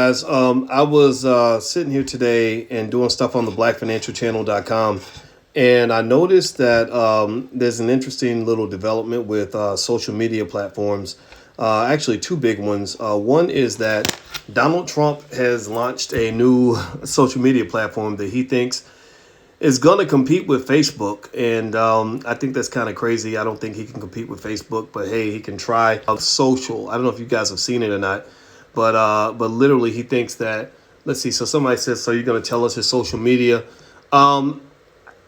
Guys, I was sitting here today and doing stuff on the blackfinancialchannel.com, and I noticed that there's an interesting little development with social media platforms. Actually, two big ones. One is that Donald Trump has launched a new social media platform that he thinks is going to compete with Facebook. And I think that's kind of crazy. I don't think he can compete with Facebook, but hey, he can try. Social. I don't know if you guys have seen it or not. But literally, he thinks that. Let's see. So somebody says, "So you're going to tell us his social media?" Um,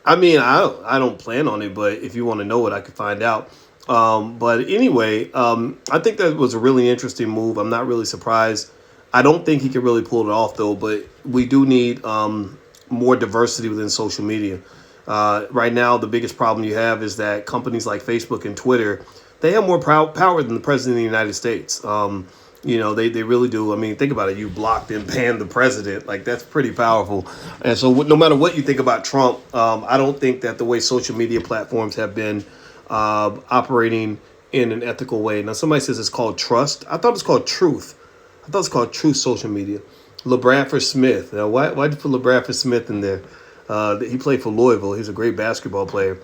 I mean, I don't plan on it, but if you want to know it, I can find out. But anyway, I think that was a really interesting move. I'm not really surprised. I don't think he can really pull it off though. But we do need more diversity within social media. Right now, the biggest problem you have is that companies like Facebook and Twitter, they have more power than the president of the United States. They really do. I mean, think about it. You blocked and banned the president. Like, that's pretty powerful. And so no matter what you think about Trump, I don't think that the way social media platforms have been operating in an ethical way. Now, somebody says it's called Trust. I thought it's called Truth. I thought it's called Truth Social Media. LeBradford Smith. Now, why'd you put LeBradford Smith in there? He played for Louisville. He's a great basketball player.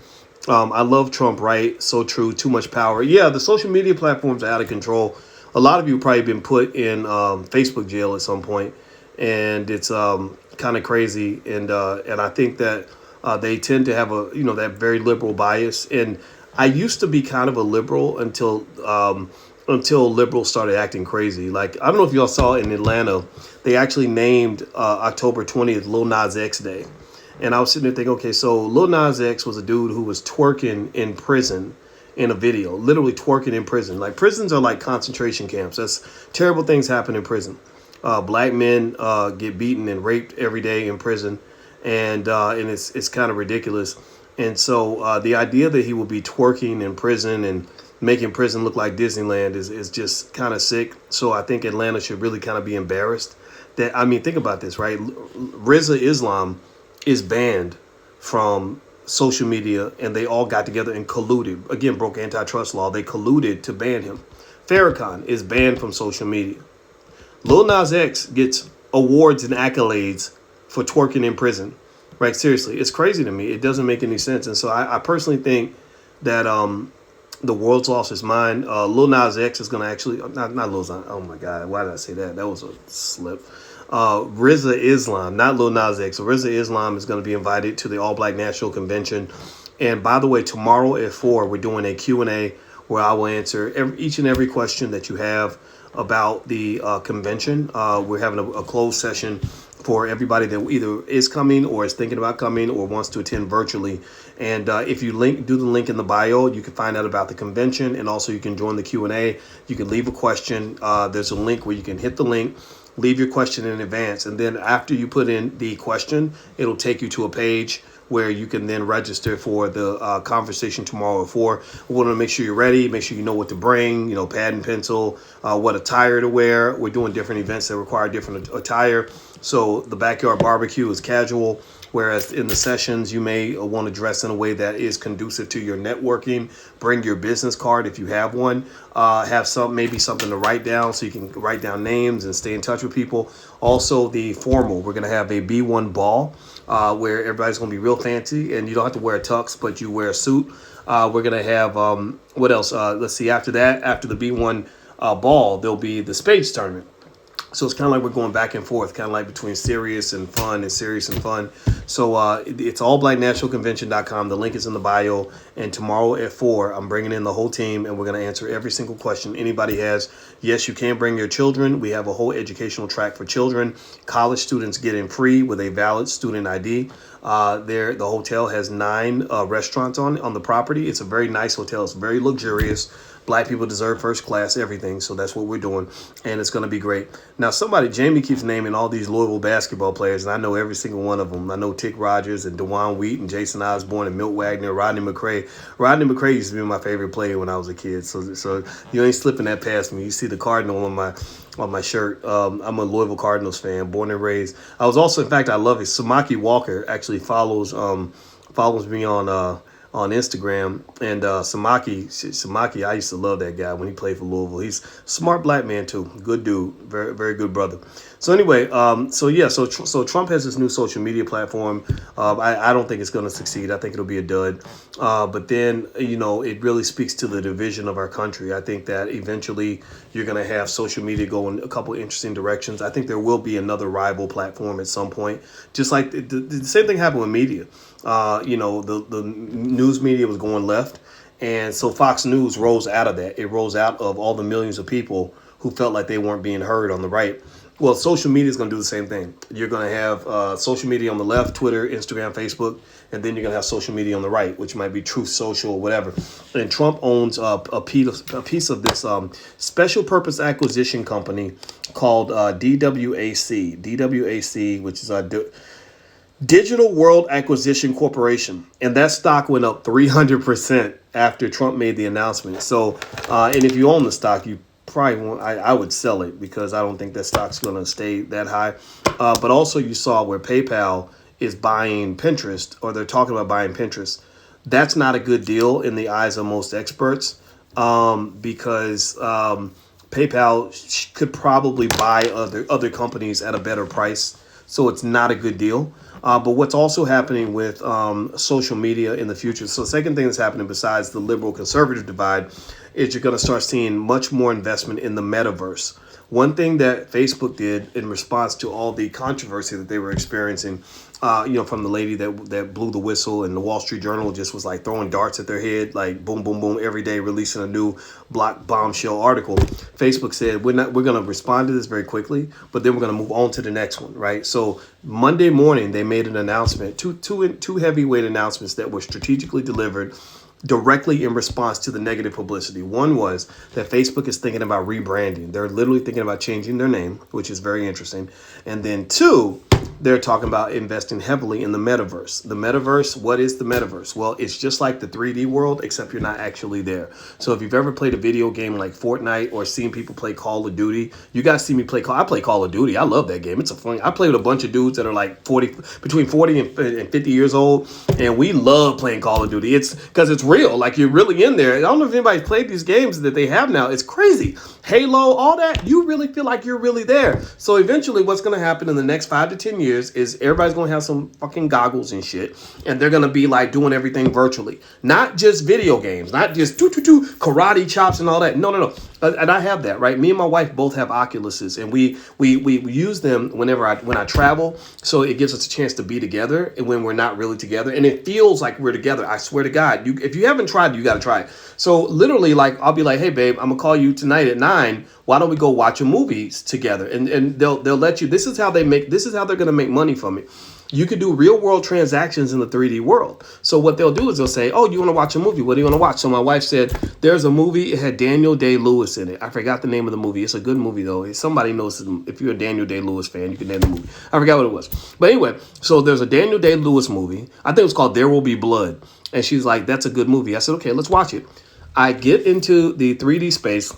I love Trump, right? So true. Too much power. Yeah, the social media platforms are out of control. A lot of you probably been put in Facebook jail at some point, and it's kind of crazy. And I think that they tend to have that very liberal bias. And I used to be kind of a liberal until liberals started acting crazy. Like, I don't know if y'all saw in Atlanta, they actually named October 20th Lil Nas X Day. And I was sitting there thinking, okay, so Lil Nas X was a dude who was twerking in prison in a video, literally twerking in prison. Like, prisons are like concentration camps. That's terrible things happen in prison. Black men get beaten and raped every day in prison, and it's kind of ridiculous. And so the idea that he will be twerking in prison and making prison look like Disneyland is just kind of sick. So I think Atlanta should really kind of be embarrassed. That, I mean, think about this, right? Rizza Islam is banned from social media, and they all got together and colluded. Again, broke antitrust law. They colluded to ban him. Farrakhan is banned from social media. Lil Nas X gets awards and accolades for twerking in prison. Right? Seriously, it's crazy to me. It doesn't make any sense. And so I personally think that the world's lost its mind. Lil Nas X is going to actually, not Lil Nas, oh my God, why did I say that? That was a slip. Rizza Islam, not Lil Nas X. So Rizza Islam is going to be invited to the All Black National Convention. And by the way, tomorrow at 4, we're doing a Q&A where I will answer each and every question that you have about the convention. We're having a closed session for everybody that either is coming or is thinking about coming or wants to attend virtually. And if you do the link in the bio, you can find out about the convention, and also you can join the Q&A. You can leave a question. There's a link where you can hit the link, leave your question in advance, and then after you put in the question, it'll take you to a page where you can then register for the conversation tomorrow at 4. We want to make sure you're ready, make sure you know what to bring, pad and pencil, what attire to wear. We're doing different events that require different attire. So the backyard barbecue is casual, whereas in the sessions, you may want to dress in a way that is conducive to your networking. Bring your business card if you have one. Have maybe something to write down so you can write down names and stay in touch with people. Also, the formal, we're going to have a B1 ball where everybody's going to be real fancy, and you don't have to wear a tux, but you wear a suit. We're going to have, what else? Let's see, after that, after the B1 ball, there'll be the spades tournament. So it's kind of like we're going back and forth, kind of like between serious and fun and serious and fun. So it's allblacknationalconvention.com. The link is in the bio. And tomorrow at 4, I'm bringing in the whole team, and we're going to answer every single question anybody has. Yes, you can bring your children. We have a whole educational track for children. College students get in free with a valid student ID. The hotel has 9 restaurants on the property. It's a very nice hotel. It's very luxurious. Black people deserve first class everything, so that's what we're doing, and it's going to be great. Now, Jamie keeps naming all these Louisville basketball players, and I know every single one of them. I know Tick Rogers and DeJuan Wheat and Jason Osborne and Milt Wagner, Rodney McCray. Rodney McCray used to be my favorite player when I was a kid, so you ain't slipping that past me. You see the Cardinal on my shirt. I'm a Louisville Cardinals fan, born and raised. I was also, in fact, I love it. Samaki Walker actually follows me on Instagram, and Samaki, I used to love that guy when he played for Louisville. He's a smart black man too, good dude, very very good brother. So anyway, so Trump has this new social media platform. I don't think it's going to succeed. I think it'll be a dud. But then, it really speaks to the division of our country. I think that eventually you're going to have social media go in a couple interesting directions. I think there will be another rival platform at some point. Just like the same thing happened with media. The news media was going left. And so Fox News rose out of that. It rose out of all the millions of people who felt like they weren't being heard on the right. Well, social media is going to do the same thing. You're going to have social media on the left, Twitter, Instagram, Facebook, and then you're going to have social media on the right, which might be Truth Social or whatever. And Trump owns a piece of this special purpose acquisition company called DWAC, which is Digital World Acquisition Corporation. And that stock went up 300% after Trump made the announcement. So, and if you own the stock, you probably won't. I would sell it because I don't think that stock's going to stay that high. But also you saw where PayPal is buying Pinterest, or they're talking about buying Pinterest. That's not a good deal in the eyes of most experts, because PayPal could probably buy other companies at a better price. So it's not a good deal. But what's also happening with social media in the future, so the second thing that's happening besides the liberal conservative divide is you're going to start seeing much more investment in the metaverse. One thing that Facebook did in response to all the controversy that they were experiencing, from the lady that blew the whistle, and the Wall Street Journal just was like throwing darts at their head, like boom, boom, boom, every day releasing a new bombshell article. Facebook said, we're going to respond to this very quickly, but then we're going to move on to the next one, right? So Monday morning, they made an announcement, two heavyweight announcements that were strategically delivered directly in response to the negative publicity. One was that Facebook is thinking about rebranding. They're literally thinking about changing their name, which is very interesting. And then two, they're talking about investing heavily in the metaverse. The metaverse, what is the metaverse? Well, it's just like the 3D world, except you're not actually there. So if you've ever played a video game like Fortnite or seen people play Call of Duty, you guys see me play I play Call of Duty. I love that game. It's a fun. I play with a bunch of dudes that are like between 40 and 50 years old, and we love playing Call of Duty. It's because it's real. Like, you're really in there. I don't know if anybody's played these games that they have now. It's crazy. Halo, all that, you really feel like you're really there. So eventually what's going to happen in the next 5 to 10 years is everybody's going to have some fucking goggles and shit, and they're going to be like doing everything virtually. Not just video games, not just karate chops and all that. No. And I have that, right? Me and my wife both have Oculuses, and we use them when I travel, so it gives us a chance to be together and when we're not really together, and it feels like we're together. I swear to God, if you haven't tried, you got to try it. So literally, like, I'll be like, hey babe, I'm gonna call you tonight at 9. Why don't we go watch a movie together? And they'll let you. This is how they're gonna make money from it. You could do real world transactions in the 3D world. So what they'll do is they'll say, oh, you want to watch a movie? What do you want to watch? So my wife said, there's a movie. It had Daniel Day-Lewis in it. I forgot the name of the movie. It's a good movie, though. Somebody knows. If you're a Daniel Day-Lewis fan, you can name the movie. I forgot what it was. But anyway, so there's a Daniel Day-Lewis movie. I think it was called There Will Be Blood. And she's like, that's a good movie. I said, okay, let's watch it. I get into the 3D space,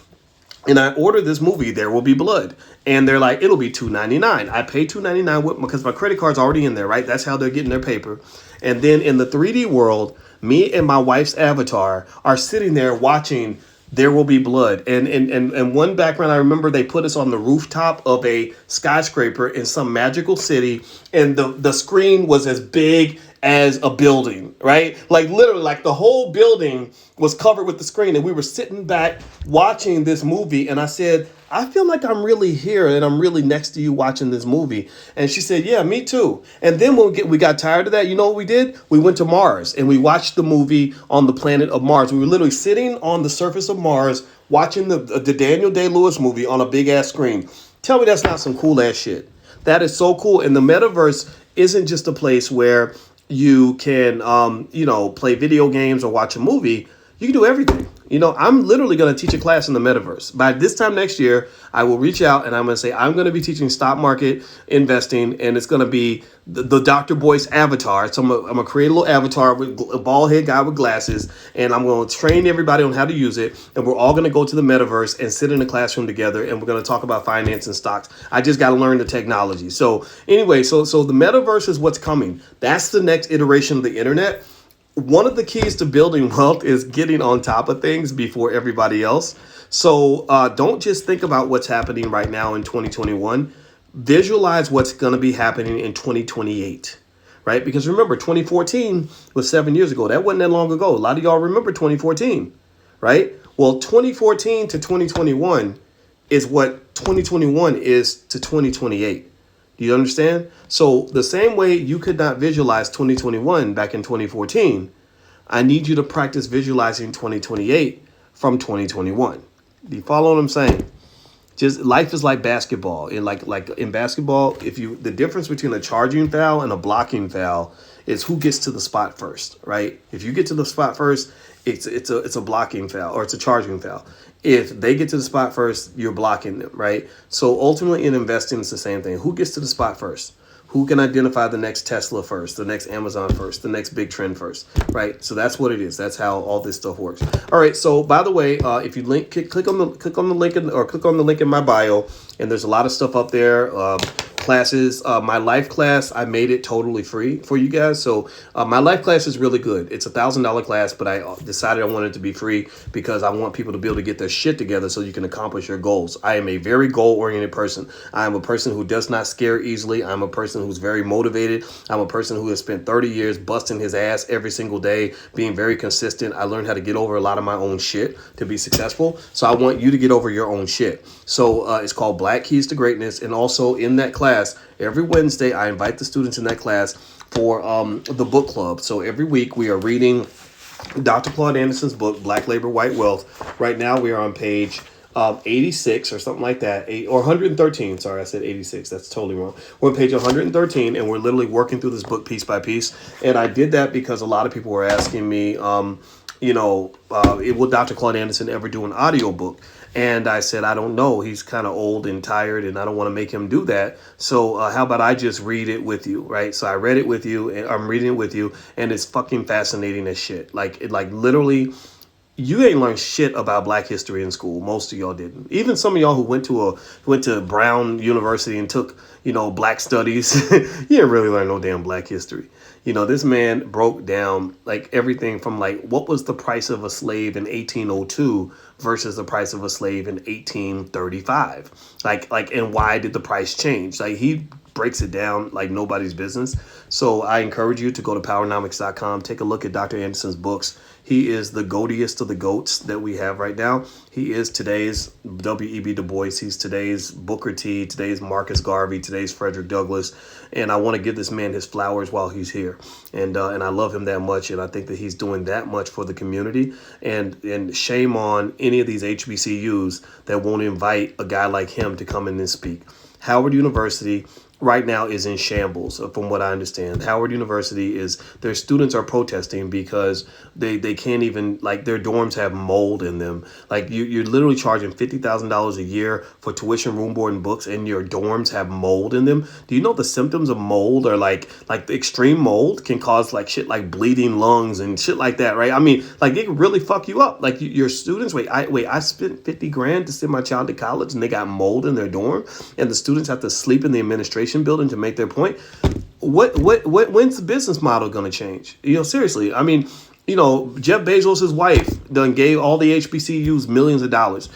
and I order this movie, There Will Be Blood. And they're like, it'll be $2.99. I pay $2.99 because my credit card's already in there, right? That's how they're getting their paper. And then in the 3D world, me and my wife's avatar are sitting there watching There Will Be Blood. And one background, I remember they put us on the rooftop of a skyscraper in some magical city. And the screen was as big as a building, right? Like literally, like the whole building was covered with the screen, and we were sitting back watching this movie. And I said, I feel like I'm really here and I'm really next to you watching this movie. And she said, yeah, me too. And then when we got tired of that, you know what we did? We went to Mars and we watched the movie on the planet of Mars. We were literally sitting on the surface of Mars watching the Daniel Day-Lewis movie on a big ass screen. Tell me that's not some cool ass shit. That is so cool. And the metaverse isn't just a place where you can, play video games or watch a movie. You can do everything. I'm literally going to teach a class in the metaverse. By this time next year, I will reach out and I'm going to say, I'm going to be teaching stock market investing, and it's going to be the Dr. Boyce avatar. So I'm going to create a little avatar with a bald head guy with glasses, and I'm going to train everybody on how to use it. And we're all going to go to the metaverse and sit in a classroom together, and we're going to talk about finance and stocks. I just got to learn the technology. So anyway, so the metaverse is what's coming. That's the next iteration of the internet. One of the keys to building wealth is getting on top of things before everybody else. So don't just think about what's happening right now in 2021. Visualize what's going to be happening in 2028, right? Because remember, 2014 was 7 years ago. That wasn't that long ago. A lot of y'all remember 2014, right? Well, 2014 to 2021 is what 2021 is to 2028. Do you understand? So the same way you could not visualize 2021 back in 2014, I need you to practice visualizing 2028 from 2021. Do you follow what I'm saying? Just life is like basketball. Like in basketball, if you the difference between a charging foul and a blocking foul is who gets to the spot first, right? If you get to the spot first, it's a blocking foul or it's a charging foul. If they get to the spot first, you're blocking them, right? So ultimately in investing, it's the same thing. Who gets to the spot first? Who can identify the next Tesla first, the next Amazon first, the next big trend first, right? So that's what it is. That's how all this stuff works. All right. So by the way, if you click on the link click on the link in my bio, and there's a lot of stuff up there. Classes, my life class, I made it totally free for you guys. So my life class is really good. It's $1,000 class, but I decided I wanted it to be free because I want people to be able to get their shit together so you can accomplish your goals. I am a very goal-oriented person. I am a person who does not scare easily. I'm a person who's very motivated. I'm a person who has spent 30 years busting his ass every single day, being very consistent. I learned how to get over a lot of my own shit to be successful. So I want you to get over your own shit. So it's called Black Keys to Greatness. And also in that class, every Wednesday, I invite the students in that class for the book club. So every week we are reading Dr. Claude Anderson's book, Black Labor, White Wealth. Right now we are on page 86 or something like that, or 113. Sorry, I said 86. That's totally wrong. We're on page 113, and we're literally working through this book piece by piece. And I did that because a lot of people were asking me, will Dr. Claude Anderson ever do an audio book? And I said, I don't know. He's kind of old and tired, and I don't want to make him do that. So how about I just read it with you, right? So I read it with you, and I'm reading it with you, and it's fucking fascinating as shit. Like literally, you ain't learned shit about Black history in school. Most of y'all didn't. Even some of y'all who went to Brown University and took, Black studies, you didn't really learn no damn Black history. This man broke down like everything from like what was the price of a slave in 1802 versus the price of a slave in 1835. And why did the price change? Like he breaks it down like nobody's business. So I encourage you to go to powernomics.com, take a look at Dr. Anderson's books. He is the goatiest of the goats that we have right now. He is today's W.E.B. Du Bois. He's today's Booker T, today's Marcus Garvey, today's Frederick Douglass. And I want to give this man his flowers while he's here. And I love him that much. And I think that he's doing that much for the community. And shame on any of these HBCUs that won't invite a guy like him to come in and speak. Howard University right now is in shambles, from what I understand. Howard University their students are protesting because they can't even, like, their dorms have mold in them. Like you're literally charging $50,000 a year for tuition, room, board, and books, and your dorms have mold in them. Do you know the symptoms of mold are like the extreme mold can cause like shit like bleeding lungs and shit like that, right? I mean, like it can really fuck you up. Like your students, I spent $50,000 to send my child to college and they got mold in their dorm, and the students have to sleep in the administration building to make their point. When's the business model going to change? Seriously. I mean, Jeff Bezos' wife done gave all the HBCUs millions of dollars.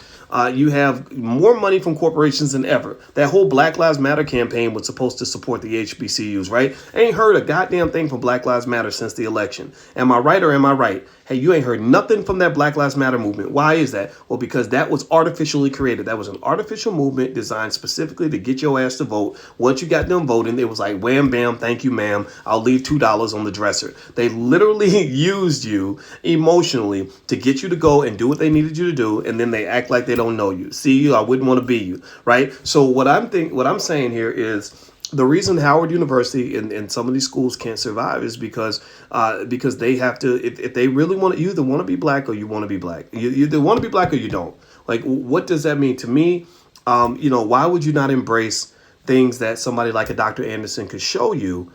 You have more money from corporations than ever. That whole Black Lives Matter campaign was supposed to support the HBCUs, right? I ain't heard a goddamn thing from Black Lives Matter since the election. Am I right or am I right? Hey, you ain't heard nothing from that Black Lives Matter movement. Why is that? Well, because that was artificially created. That was an artificial movement designed specifically to get your ass to vote. Once you got them voting, it was like, wham, bam, thank you, ma'am. I'll leave $2 on the dresser. They literally used you emotionally to get you to go and do what they needed you to do, and then they act like they don't know you. See you, I wouldn't want to be you, right? So what I'm saying here is, the reason Howard University and some of these schools can't survive is because they have to, if they really want to, you either want to be black or you want to be black. You either want to be black or you don't. Like, what does that mean to me? Why would you not embrace things that somebody like a Dr. Anderson could show you,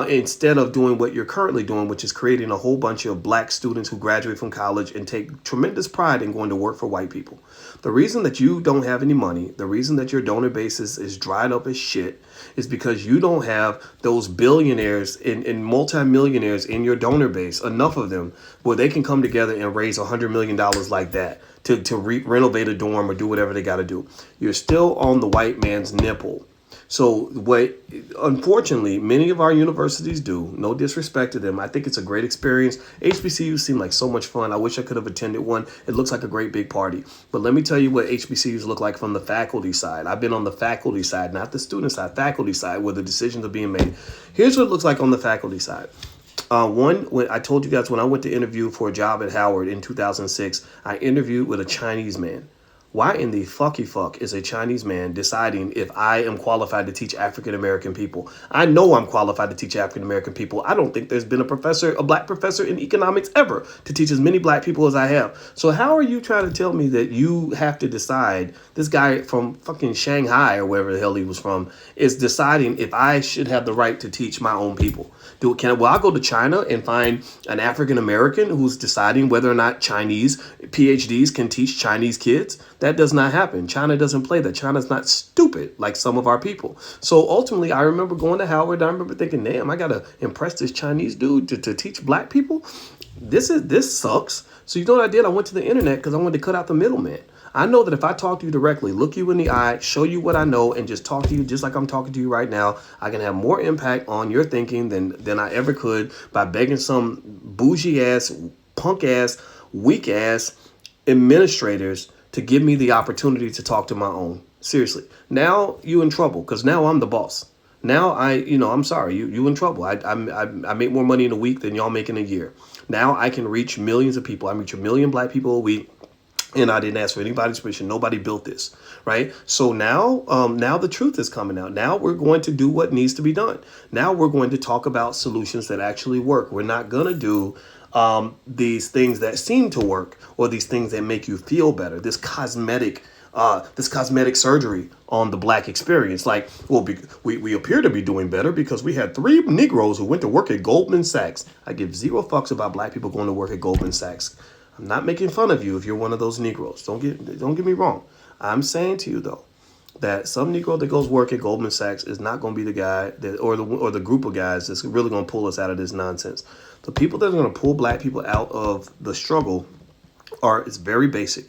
instead of doing what you're currently doing, which is creating a whole bunch of black students who graduate from college and take tremendous pride in going to work for white people? The reason that you don't have any money, the reason that your donor base is dried up as shit, is because you don't have those billionaires and multimillionaires in your donor base, enough of them, where they can come together and raise $100 million like that to renovate a dorm or do whatever they got to do. You're still on the white man's nipple. So what, unfortunately, many of our universities do, no disrespect to them, I think it's a great experience. HBCUs seem like so much fun. I wish I could have attended one. It looks like a great big party. But let me tell you what HBCUs look like from the faculty side. I've been on the faculty side, not the student side, faculty side, where the decisions are being made. Here's what it looks like on the faculty side. When I told you guys, when I went to interview for a job at Howard in 2006, I interviewed with a Chinese man. Why in the fuck is a Chinese man deciding if I am qualified to teach African American people? I know I'm qualified to teach African American people. I don't think there's been a black professor in economics ever to teach as many black people as I have. So how are you trying to tell me that you have to decide, this guy from fucking Shanghai or wherever the hell he was from is deciding if I should have the right to teach my own people? I'll go to China and find an African American who's deciding whether or not Chinese PhDs can teach Chinese kids? That does not happen. China doesn't play that. China's not stupid like some of our people. So ultimately, I remember going to Howard. I remember thinking, damn, I got to impress this Chinese dude to teach black people. This sucks. So you know what I did? I went to the internet because I wanted to cut out the middleman. I know that if I talk to you directly, look you in the eye, show you what I know, and just talk to you just like I'm talking to you right now, I can have more impact on your thinking than I ever could by begging some bougie ass, punk ass, weak ass administrators to give me the opportunity to talk to my own. Seriously. Now you in trouble because now I'm the boss. Now I'm sorry, you in trouble. I make more money in a week than y'all make in a year. Now I can reach millions of people. I reach 1 million black people a week. And I didn't ask for anybody's permission. Nobody built this, right? So now the truth is coming out. Now we're going to do what needs to be done. Now we're going to talk about solutions that actually work. We're not going to do these things that seem to work or these things that make you feel better. This cosmetic surgery on the black experience. Like, well, we appear to be doing better because we had 3 Negroes who went to work at Goldman Sachs. I give 0 fucks about black people going to work at Goldman Sachs. I'm not making fun of you if you're one of those Negroes. Don't get me wrong. I'm saying to you though that some Negro that goes work at Goldman Sachs is not going to be the guy that or the group of guys that's really going to pull us out of this nonsense. The people that are going to pull black people out of the struggle it's very basic.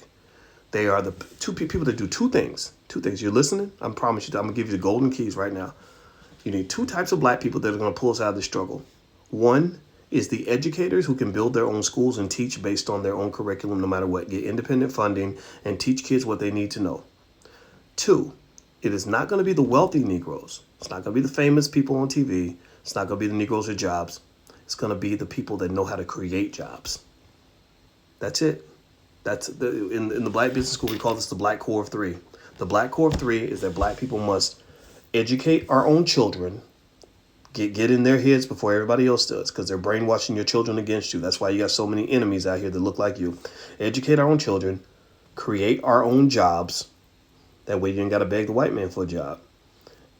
They are the two people that do 2 things. 2 things. You're listening? I promise you. I'm going to give you the golden keys right now. You need 2 types of black people that are going to pull us out of the struggle. One is the educators who can build their own schools and teach based on their own curriculum no matter what, get independent funding, and teach kids what they need to know. 2, it is not going to be the wealthy Negroes. It's not going to be the famous people on TV. It's not going to be the Negroes with jobs. It's going to be the people that know how to create jobs. That's it. In the Black Business School, we call this the Black Core of 3. The Black Core of 3 is that black people must educate our own children. Get in their heads before everybody else does, because they're brainwashing your children against you. That's why you got so many enemies out here that look like you. Educate our own children, create our own jobs. That way you ain't got to beg the white man for a job.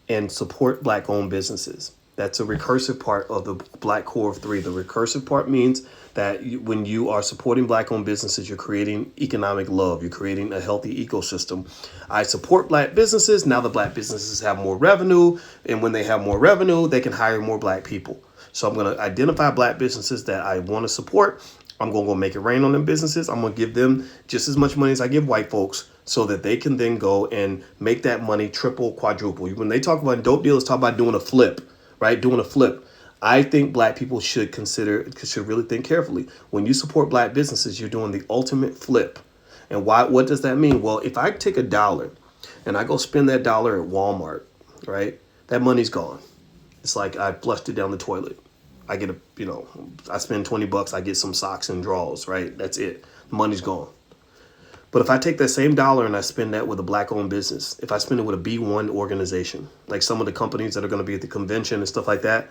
And support black-owned businesses. That's a recursive part of the Black Core of 3. The recursive part means that when you are supporting black-owned businesses, you're creating economic love. You're creating a healthy ecosystem. I support black businesses. Now the black businesses have more revenue. And when they have more revenue, they can hire more black people. So I'm going to identify black businesses that I want to support. I'm going to go make it rain on them businesses. I'm going to give them just as much money as I give white folks so that they can then go and make that money triple, quadruple. When they talk about dope dealers, talk about doing a flip. Right? Doing a flip. I think black people should really think carefully. When you support black businesses, you're doing the ultimate flip. And what does that mean? Well, if I take $1 and I go spend that dollar at Walmart, right? That money's gone. It's like I flushed it down the toilet. I get I spend $20, I get some socks and drawers, right? That's it. The money's gone. But if I take that same dollar and I spend that with a black-owned business, if I spend it with a B1 organization, like some of the companies that are going to be at the convention and stuff like that,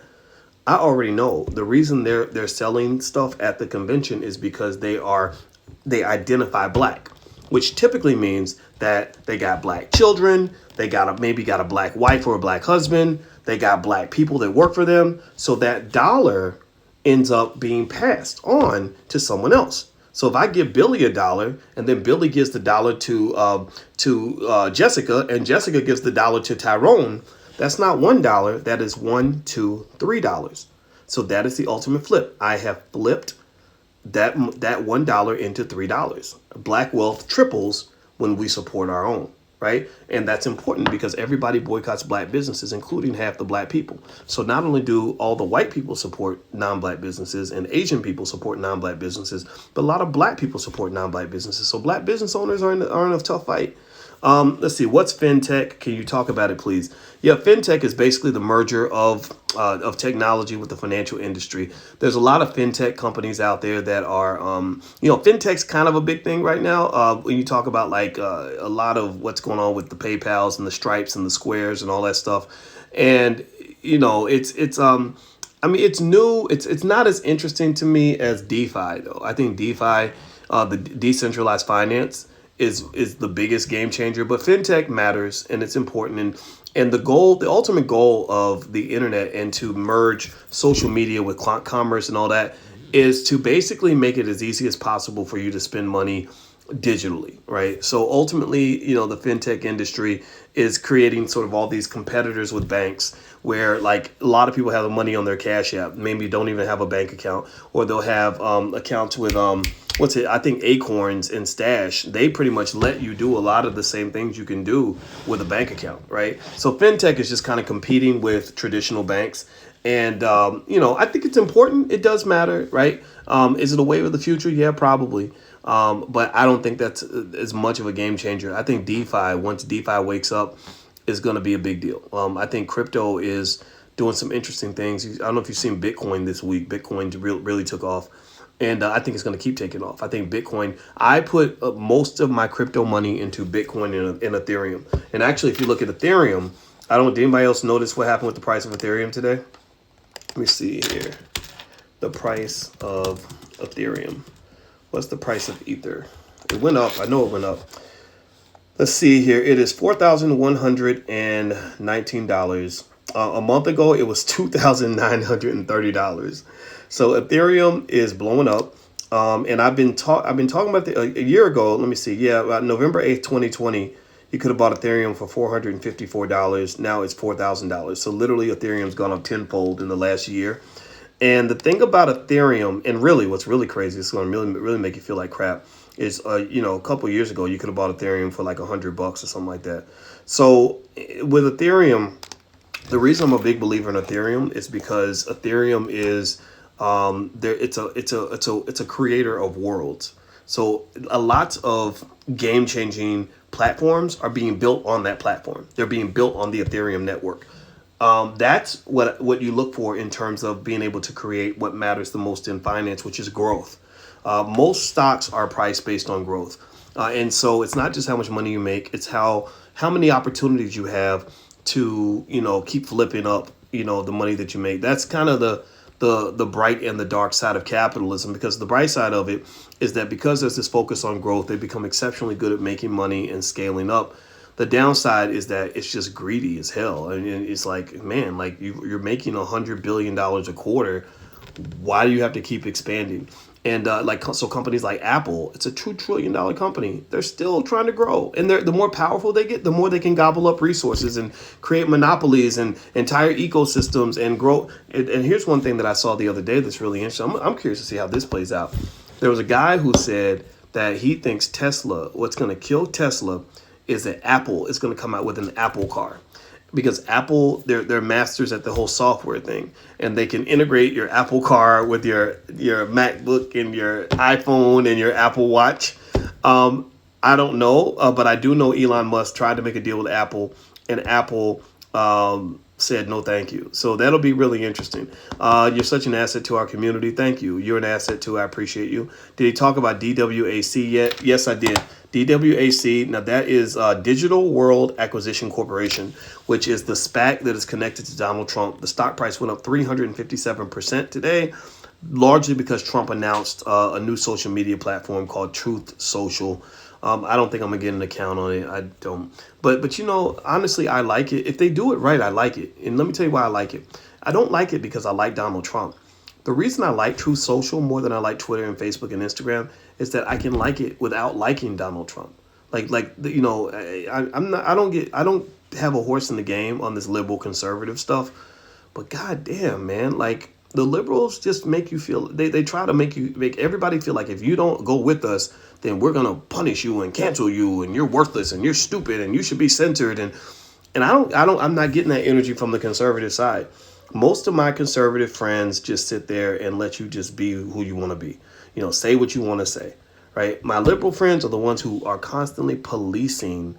I already know the reason they're selling stuff at the convention is because they identify black, which typically means that they got black children, they maybe got a black wife or a black husband, they got black people that work for them, so that dollar ends up being passed on to someone else. So if I give Billy $1 and then Billy gives the dollar to Jessica and Jessica gives the dollar to Tyrone, that's not $1. That is $1, $2, $3. So that is the ultimate flip. I have flipped that $1 into $3. Black wealth triples when we support our own. right? And that's important because everybody boycotts black businesses, including half the black people. So not only do all the white people support non-black businesses and Asian people support non-black businesses, but a lot of black people support non-black businesses. So black business owners are in a tough fight. Let's see. What's fintech? Can you talk about it, please? Yeah, fintech is basically the merger of technology with the financial industry. There's a lot of fintech companies out there that are, fintech's kind of a big thing right now. When you talk about like a lot of what's going on with the PayPal's and the Stripes and the Squares and all that stuff, and it's new. It's not as interesting to me as DeFi though. I think DeFi, the decentralized finance, is the biggest game changer. But fintech matters and it's important. And the ultimate goal of the internet and to merge social media with commerce and all that is to basically make it as easy as possible for you to spend money digitally, right? So ultimately, the fintech industry is creating sort of all these competitors with banks where like a lot of people have the money on their Cash App, maybe don't even have a bank account, or they'll have accounts with I think Acorns and Stash. They pretty much let you do a lot of the same things you can do with a bank account, right? So fintech is just kind of competing with traditional banks. And, I think it's important. It does matter, right? Is it a wave of the future? Yeah, probably. But I don't think that's as much of a game changer. I think DeFi, once DeFi wakes up, is going to be a big deal. I think crypto is doing some interesting things. I don't know if you've seen Bitcoin this week. Bitcoin really took off. And I think it's going to keep taking off. I think Bitcoin, I put most of my crypto money into Bitcoin and Ethereum. And actually, if you look at Ethereum, did anybody else notice what happened with the price of Ethereum today? Let me see here. The price of Ethereum. What's the price of Ether? It went up. I know it went up. Let's see here. It is $4,119. A month ago, it was $2,930. So Ethereum is blowing up. And I've been talking about a year ago. Let me see. Yeah, about November 8th, 2020, you could have bought Ethereum for $454. Now it's $4,000. So literally Ethereum's gone up tenfold in the last year. And the thing about Ethereum, and really what's really crazy, it's going to really make you feel like crap, is, a couple of years ago, you could have bought Ethereum for like $100 or something like that. So with Ethereum, the reason I'm a big believer in Ethereum is because Ethereum is it's a creator of worlds. So a lot of game changing platforms are being built on that platform. They're being built on the Ethereum network. That's what you look for in terms of being able to create what matters the most in finance, which is growth. Most stocks are priced based on growth. And so it's not just how much money you make, it's how many opportunities you have to, keep flipping up, the money that you make. That's kind of the bright and the dark side of capitalism, because the bright side of it is that because there's this focus on growth, they become exceptionally good at making money and scaling up. The downside is that it's just greedy as hell. I mean, it's like, man, like you're making $100 billion a quarter. Why do you have to keep expanding? And so companies like Apple, it's a $2 trillion company. They're still trying to grow. And the more powerful they get, the more they can gobble up resources and create monopolies and entire ecosystems and grow. And here's one thing that I saw the other day that's really interesting. I'm curious to see how this plays out. There was a guy who said that he thinks Tesla, what's going to kill Tesla is that Apple is going to come out with an Apple car. Because Apple, they're masters at the whole software thing, and they can integrate your Apple car with your MacBook and your iPhone and your Apple Watch. I don't know, but I do know Elon Musk tried to make a deal with Apple, and Apple said no, thank you. So that'll be really interesting. You're such an asset to our community. Thank you. You're an asset too. I appreciate you. Did he talk about DWAC yet? Yes, I did. DWAC, now that is Digital World Acquisition Corporation, which is the SPAC that is connected to Donald Trump. The stock price went up 357% today, largely because Trump announced a new social media platform called Truth Social. I don't think I'm going to get an account on it. I don't. But honestly, I like it. If they do it right, I like it. And let me tell you why I like it. I don't like it because I like Donald Trump. The reason I like Truth Social more than I like Twitter and Facebook and Instagram is that I can like it without liking Donald Trump. I don't have a horse in the game on this liberal conservative stuff, but goddamn, man, like the liberals just make you feel, they try to make everybody feel like if you don't go with us, then we're gonna punish you and cancel you, and you're worthless and you're stupid and you should be censored. And I'm not getting that energy from the conservative side. Most of my conservative friends just sit there and let you just be who you want to be. Say what you want to say, right? My liberal friends are the ones who are constantly policing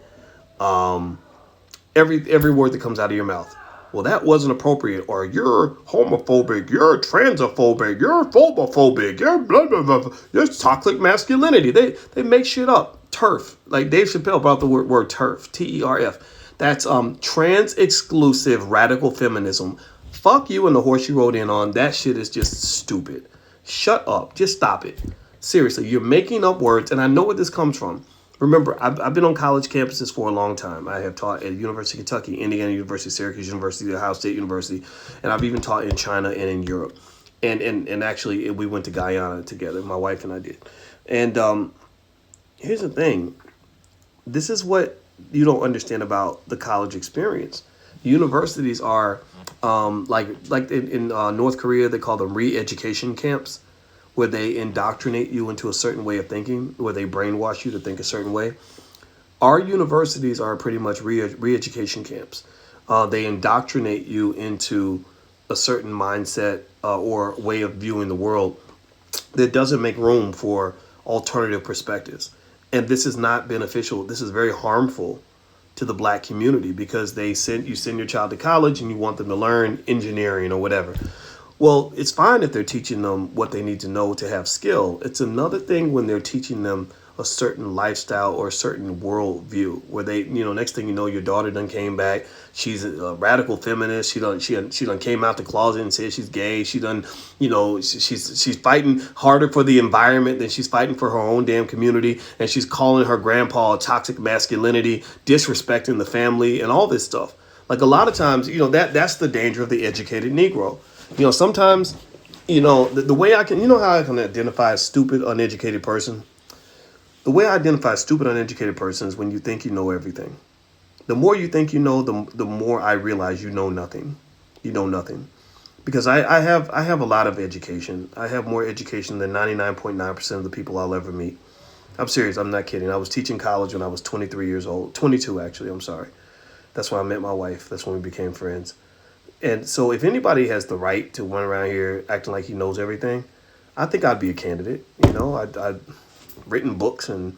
every word that comes out of your mouth. Well, that wasn't appropriate, or you're homophobic, you're transphobic, you're phobophobic, you're blah blah blah. You're toxic masculinity. They make shit up. TERF, like Dave Chappelle brought the word TERF, TERF. That's trans exclusive radical feminism. Fuck you and the horse you rode in on. That shit is just stupid. Shut up. Just stop it. Seriously, you're making up words, and I know where this comes from. Remember, I've been on college campuses for a long time. I have taught at University of Kentucky, Indiana University, Syracuse University, Ohio State University, and I've even taught in China and in Europe. And actually, we went to Guyana together. My wife and I did. And here's the thing. This is what you don't understand about the college experience. Universities are like in North Korea, they call them re-education camps, where they indoctrinate you into a certain way of thinking, where they brainwash you to think a certain way. Our universities are pretty much re-education camps. They indoctrinate you into a certain mindset or way of viewing the world that doesn't make room for alternative perspectives. And this is not beneficial. This is very harmful to the black community, because you send your child to college and you want them to learn engineering or whatever. Well, it's fine if they're teaching them what they need to know to have skill. It's another thing when they're teaching them a certain lifestyle or a certain worldview, where they, next thing you know, your daughter done came back. She's a radical feminist. She done came out the closet and said she's gay. She done, she's fighting harder for the environment than she's fighting for her own damn community. And she's calling her grandpa toxic masculinity, disrespecting the family, and all this stuff. Like, a lot of times, that's the danger of the educated Negro. Sometimes, the way I can, how I can identify a stupid, uneducated person? The way I identify a stupid, uneducated person is when you think you know everything. The more you think you know, the more I realize you know nothing. You know nothing. Because I have a lot of education. I have more education than 99.9% of the people I'll ever meet. I'm serious. I'm not kidding. I was teaching college when I was 23 years old. 22, actually. I'm sorry. That's when I met my wife. That's when we became friends. And so if anybody has the right to run around here acting like he knows everything, I think I'd be a candidate. I'd written books and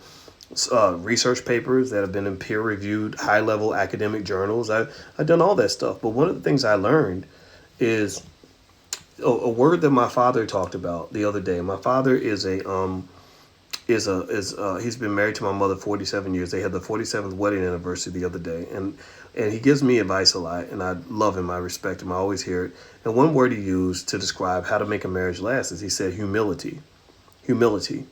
research papers that have been in peer-reviewed, high-level academic journals. I've done all that stuff. But one of the things I learned is a word that my father talked about the other day. My father is he's been married to my mother 47 years. They had the 47th wedding anniversary the other day, and he gives me advice a lot, and I love him. I respect him. I always hear it. And one word he used to describe how to make a marriage last is, he said, humility. Humility.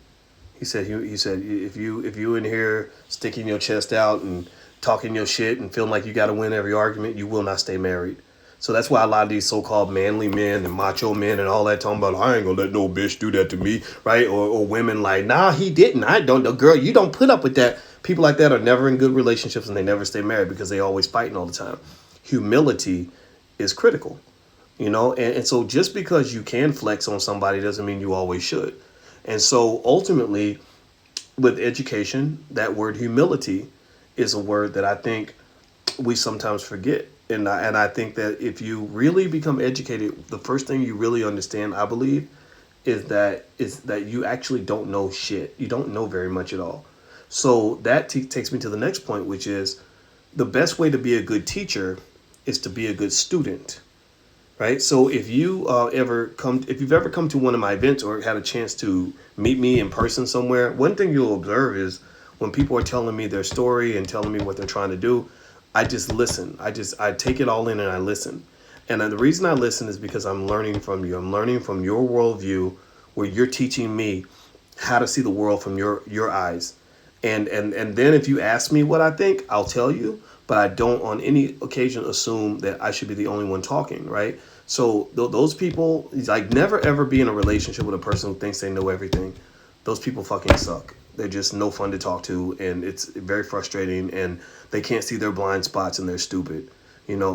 He said if you in here sticking your chest out and talking your shit and feeling like you got to win every argument, you will not stay married. So that's why a lot of these so-called manly men and macho men and all that talking about, I ain't gonna let no bitch do that to me, right? Or women like, nah, he didn't. I don't know, girl, you don't put up with that. People like that are never in good relationships, and they never stay married because they always fighting all the time. Humility is critical, and so just because you can flex on somebody doesn't mean you always should. And so ultimately, with education, that word humility is a word that I think we sometimes forget. And I think that if you really become educated, the first thing you really understand, I believe, is that you actually don't know shit. You don't know very much at all. So that takes me to the next point, which is the best way to be a good teacher is to be a good student, right? So if you've ever come to one of my events or had a chance to meet me in person somewhere, one thing you'll observe is when people are telling me their story and telling me what they're trying to do, I just listen. I take it all in and I listen. And the reason I listen is because I'm learning from you. I'm learning from your worldview, where you're teaching me how to see the world from your eyes. And then if you ask me what I think, I'll tell you. But I don't on any occasion assume that I should be the only one talking, right? So those people, like, never ever be in a relationship with a person who thinks they know everything. Those people fucking suck. They're just no fun to talk to, and it's very frustrating, and they can't see their blind spots, and they're stupid.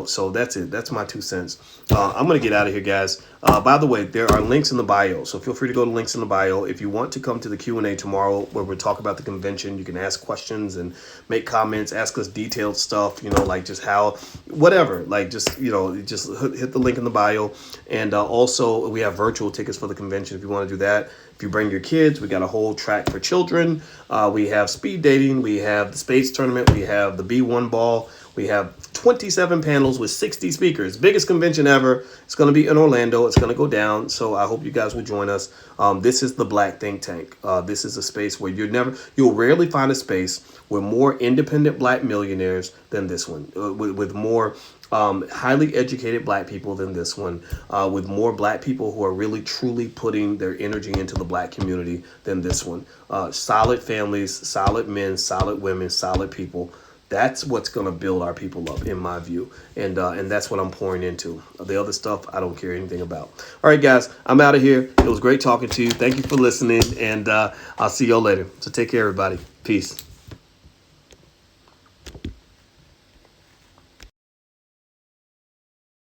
So that's it. That's my 2 cents. I'm going to get out of here, guys. By the way, there are links in the bio, so feel free to go to links in the bio. If you want to come to the Q&A tomorrow where we'll talk about the convention, you can ask questions and make comments, ask us detailed stuff, like just how, whatever, like just hit the link in the bio. And also we have virtual tickets for the convention if you want to do that. If you bring your kids, we got a whole track for children. We have speed dating. We have the space tournament. We have the B1 ball. We have 27 panels with 60 speakers. Biggest convention ever. It's going to be in Orlando. It's going to go down. So I hope you guys will join us. This is the Black Think Tank. This is a space where you'll rarely find a space with more independent Black millionaires than this one, with more highly educated Black people than this one, with more Black people who are really truly putting their energy into the Black community than this one. Solid families, solid men, solid women, solid people. That's what's going to build our people up, in my view. And that's what I'm pouring into. The other stuff, I don't care anything about. All right, guys, I'm out of here. It was great talking to you. Thank you for listening. And I'll see y'all later. So take care, everybody. Peace.